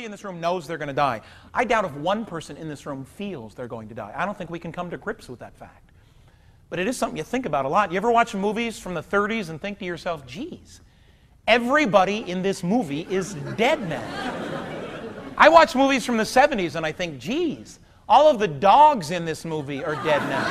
in this room knows they're going to die. I doubt if one person in this room feels they're going to die. I don't think we can come to grips with that fact. But it is something you think about a lot. You ever watch movies from the 30s and think to yourself, geez, everybody in this movie is dead now. I watch movies from the 70s and I think, geez, all of the dogs in this movie are dead now.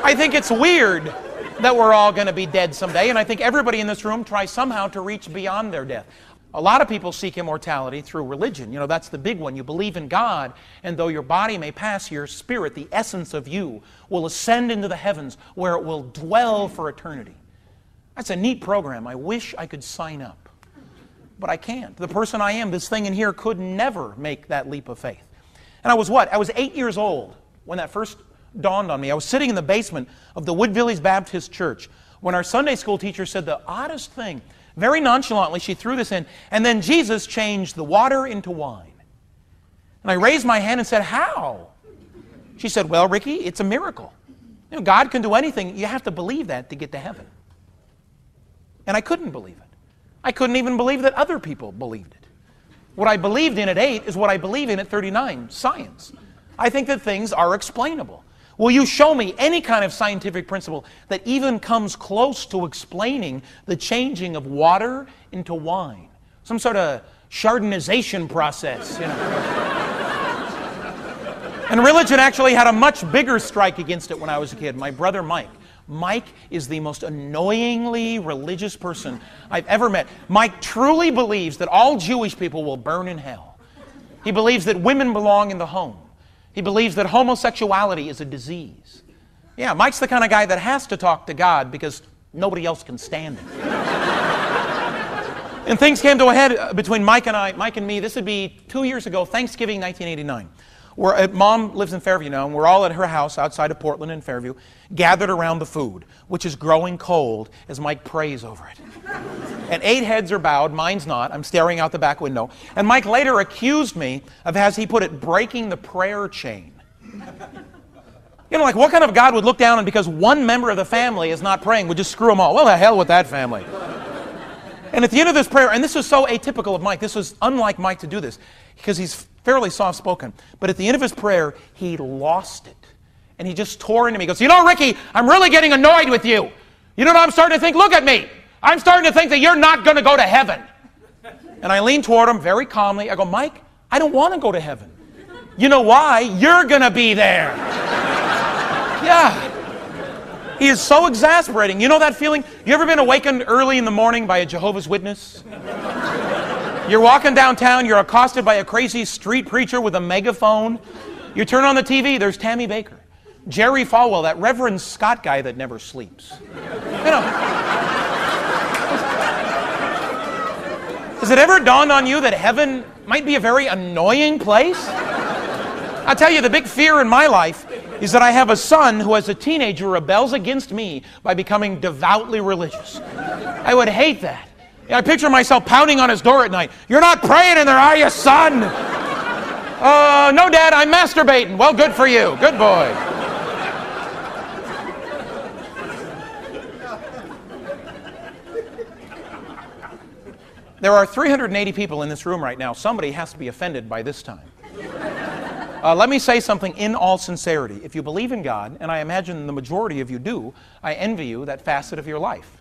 I think it's weird that we're all going to be dead someday, and I think everybody in this room tries somehow to reach beyond their death. A lot of people seek immortality through religion. You know, that's the big one. You believe in God, and though your body may pass, your spirit, the essence of you, will ascend into the heavens where it will dwell for eternity. That's a neat program. I wish I could sign up, but I can't. The person I am, this thing in here, could never make that leap of faith. And I was what? I was 8 years old when that first dawned on me. I was sitting in the basement of the Woodvillage Baptist Church when our Sunday school teacher said the oddest thing. Very nonchalantly, she threw this in, and then Jesus changed the water into wine. And I raised my hand and said, how? She said, well, Ricky, it's a miracle. You know, God can do anything. You have to believe that to get to heaven. And I couldn't believe it. I couldn't even believe that other people believed it. What I believed in at 8 is what I believe in at 39, science. I think that things are explainable. Will you show me any kind of scientific principle that even comes close to explaining the changing of water into wine? Some sort of Chardonnayization process, you know. And religion actually had a much bigger strike against it when I was a kid. My brother Mike. Mike is the most annoyingly religious person I've ever met. Mike truly believes that all Jewish people will burn in hell. He believes that women belong in the home. He believes that homosexuality is a disease. Yeah, Mike's the kind of guy that has to talk to God because nobody else can stand him. And things came to a head between Mike and me. This would be 2 years ago, Thanksgiving 1989. Mom lives in Fairview now, and we're all at her house outside of Portland in Fairview, gathered around the food, which is growing cold as Mike prays over it. And 8 heads are bowed, mine's not. I'm staring out the back window. And Mike later accused me of, as he put it, breaking the prayer chain. You know, like what kind of God would look down and because one member of the family is not praying would just screw them all? Well, the hell with that family. And at the end of this prayer, and this was so atypical of Mike, this was unlike Mike to do this, because he's fairly soft-spoken. But at the end of his prayer, he lost it. And he just tore into me. He goes, you know, Ricky, I'm really getting annoyed with you. You know what I'm starting to think? Look at me. I'm starting to think that you're not going to go to heaven. And I lean toward him very calmly. I go, Mike, I don't want to go to heaven. You know why? You're going to be there. Yeah. He is so exasperating. You know that feeling? You ever been awakened early in the morning by a Jehovah's Witness? You're walking downtown, you're accosted by a crazy street preacher with a megaphone. You turn on the TV, there's Tammy Baker. Jerry Falwell, that Reverend Scott guy that never sleeps. You know. Has it ever dawned on you that heaven might be a very annoying place? I'll tell you, the big fear in my life is that I have a son who as a teenager rebels against me by becoming devoutly religious. I would hate that. I picture myself pounding on his door at night. You're not praying in there, are you, son? No, Dad, I'm masturbating. Well, good for you. Good boy. There are 380 people in this room right now. Somebody has to be offended by this time. Let me say something in all sincerity. If you believe in God, and I imagine the majority of you do, I envy you that facet of your life.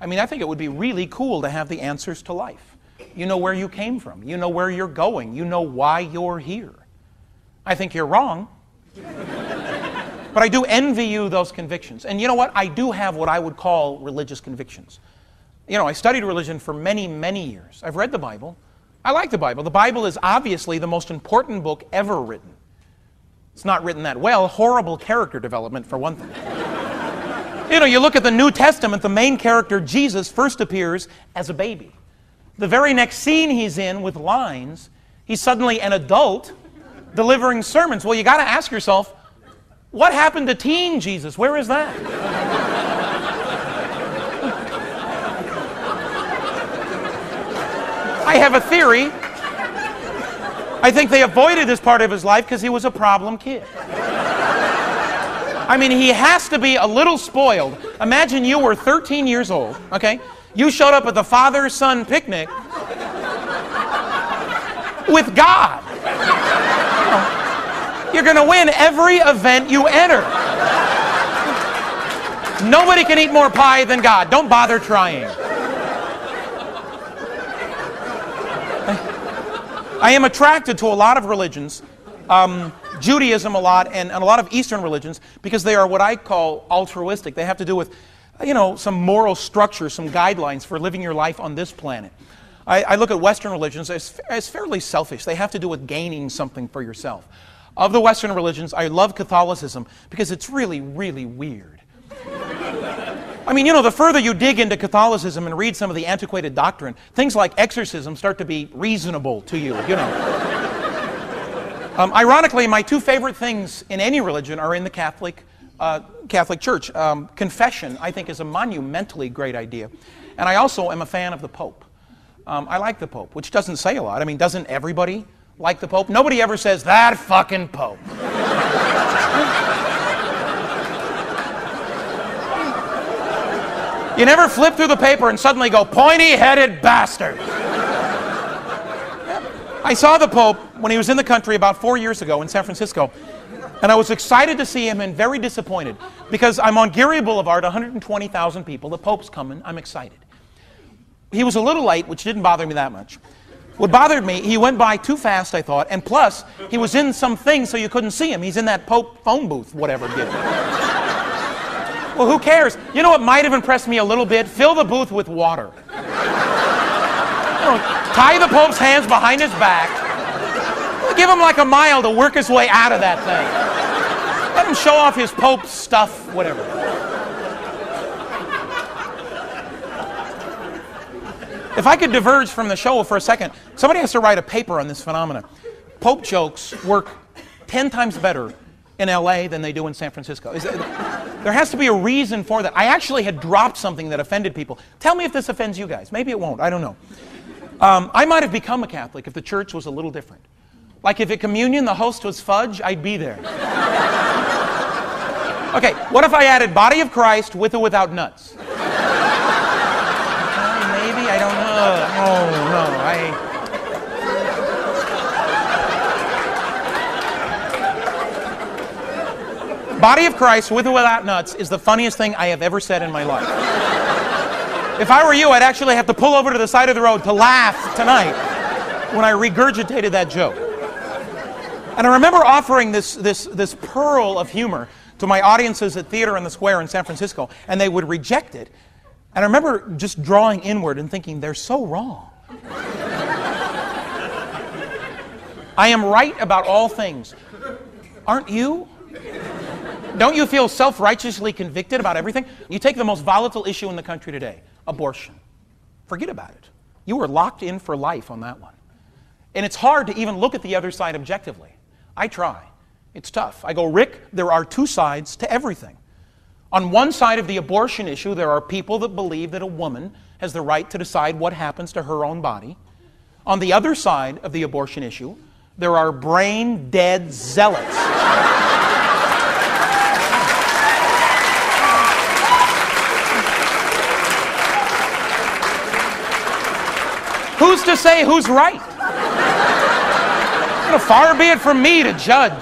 I mean, I think it would be really cool to have the answers to life. You know where you came from. You know where you're going. You know why you're here. I think you're wrong. But I do envy you those convictions. And you know what? I do have what I would call religious convictions. You know, I studied religion for many, many years. I've read the Bible. I like the Bible. The Bible is obviously the most important book ever written. It's not written that well. Horrible character development, for one thing. You know, you look at the New Testament, the main character, Jesus, first appears as a baby. The very next scene he's in with lines, he's suddenly an adult delivering sermons. Well, you got to ask yourself, what happened to teen Jesus? Where is that? I have a theory. I think they avoided this part of his life because he was a problem kid. I mean, he has to be a little spoiled. Imagine you were 13 years old, okay? You showed up at the father-son picnic, with God. You're going to win every event you enter. Nobody can eat more pie than God. Don't bother trying. I am attracted to a lot of religions, Judaism a lot, and a lot of Eastern religions, because they are what I call altruistic. They have to do with, some moral structure, some guidelines for living your life on this planet. I look at Western religions as fairly selfish. They have to do with gaining something for yourself. Of the Western religions, I love Catholicism because it's really, really weird. I mean, the further you dig into Catholicism and read some of the antiquated doctrine, things like exorcism start to be reasonable to you, Ironically, my two favorite things in any religion are in the Catholic Church. Confession, I think, is a monumentally great idea. And I also am a fan of the Pope. I like the Pope, which doesn't say a lot. I mean, doesn't everybody like the Pope? Nobody ever says, that fucking Pope. You never flip through the paper and suddenly go, pointy-headed bastard. I saw the Pope when he was in the country about 4 years ago in San Francisco, and I was excited to see him and very disappointed because I'm on Geary Boulevard, 120,000 people, the Pope's coming, I'm excited. He was a little late, which didn't bother me that much. What bothered me, he went by too fast, I thought, and plus, he was in some thing so you couldn't see him. He's in that Pope phone booth, whatever it is. Well, who cares? You know what might have impressed me a little bit? Fill the booth with water. Tie the Pope's hands behind his back. Give him like a mile to work his way out of that thing. Let him show off his Pope stuff, whatever. If I could diverge from the show for a second, somebody has to write a paper on this phenomenon. Pope jokes work 10 times better in LA than they do in San Francisco. There has to be a reason for that. I actually had dropped something that offended people. Tell me if this offends you guys. Maybe it won't. I don't know. I might have become a Catholic if the church was a little different. Like if at communion the host was fudge, I'd be there. Okay, what if I added body of Christ with or without nuts? Maybe, I don't know. Oh, no, Body of Christ with or without nuts is the funniest thing I have ever said in my life. If I were you, I'd actually have to pull over to the side of the road to laugh tonight when I regurgitated that joke. And I remember offering this pearl of humor to my audiences at Theater on the Square in San Francisco, and they would reject it. And I remember just drawing inward and thinking, they're so wrong. I am right about all things. Aren't you? Don't you feel self-righteously convicted about everything? You take the most volatile issue in the country today, abortion. Forget about it. You were locked in for life on that one. And it's hard to even look at the other side objectively. I try. It's tough. I go, Rick, there are two sides to everything. On one side of the abortion issue, there are people that believe that a woman has the right to decide what happens to her own body. On the other side of the abortion issue, there are brain-dead zealots. Who's to say who's right? Far be it from me to judge.